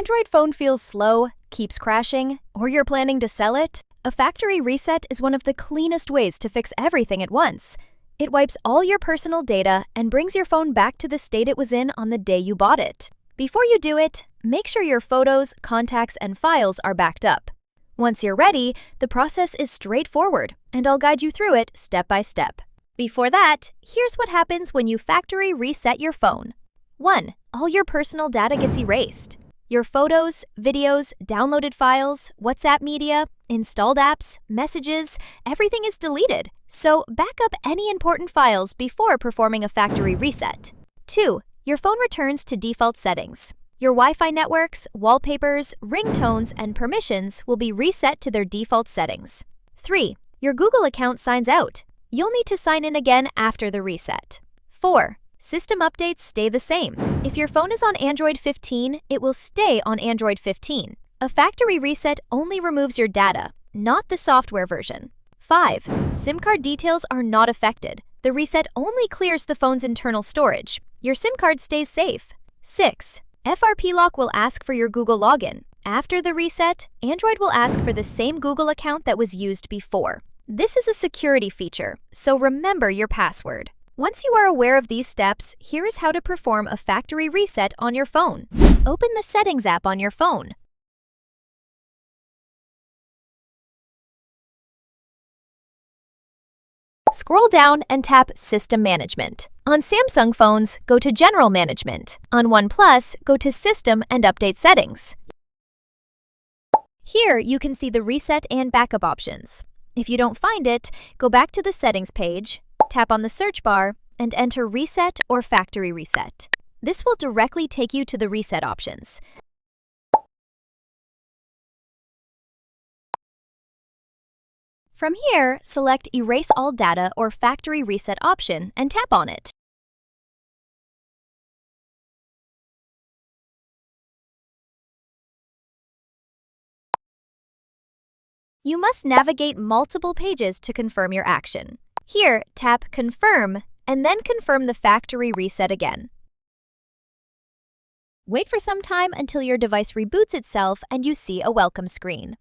Android phone feels slow, keeps crashing, or you're planning to sell it? A factory reset is one of the cleanest ways to fix everything at once. It wipes all your personal data and brings your phone back to the state it was in on the day you bought it. Before you do it, make sure your photos, contacts, and files are backed up. Once you're ready, the process is straightforward, and I'll guide you through it step by step. Before that, here's what happens when you factory reset your phone. 1. All your personal data gets erased. Your photos, videos, downloaded files, WhatsApp media, installed apps, messages, everything is deleted. So back up any important files before performing a factory reset. 2. Your phone returns to default settings. Your Wi-Fi networks, wallpapers, ringtones, and permissions will be reset to their default settings. 3. Your Google account signs out. You'll need to sign in again after the reset. 4. System updates stay the same. If your phone is on Android 15, it will stay on Android 15. A factory reset only removes your data, not the software version. 5. SIM card details are not affected. The reset only clears the phone's internal storage. Your SIM card stays safe. 6. FRP lock will ask for your Google login. After the reset, Android will ask for the same Google account that was used before. This is a security feature, so remember your password. Once you are aware of these steps, here is how to perform a factory reset on your phone. Open the Settings app on your phone. Scroll down and tap System Management. On Samsung phones, go to General Management. On OnePlus, go to System and Update Settings. Here, you can see the reset and backup options. If you don't find it, go back to the Settings page, tap on the search bar, and enter Reset or Factory Reset. This will directly take you to the reset options. From here, select Erase All Data or Factory Reset option and tap on it. You must navigate multiple pages to confirm your action. Here, tap Confirm, and then confirm the factory reset again. Wait for some time until your device reboots itself and you see a welcome screen.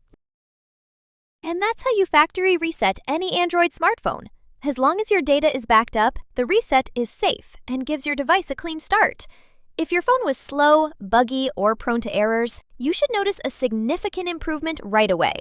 And that's how you factory reset any Android smartphone. As long as your data is backed up, the reset is safe and gives your device a clean start. If your phone was slow, buggy, or prone to errors, you should notice a significant improvement right away.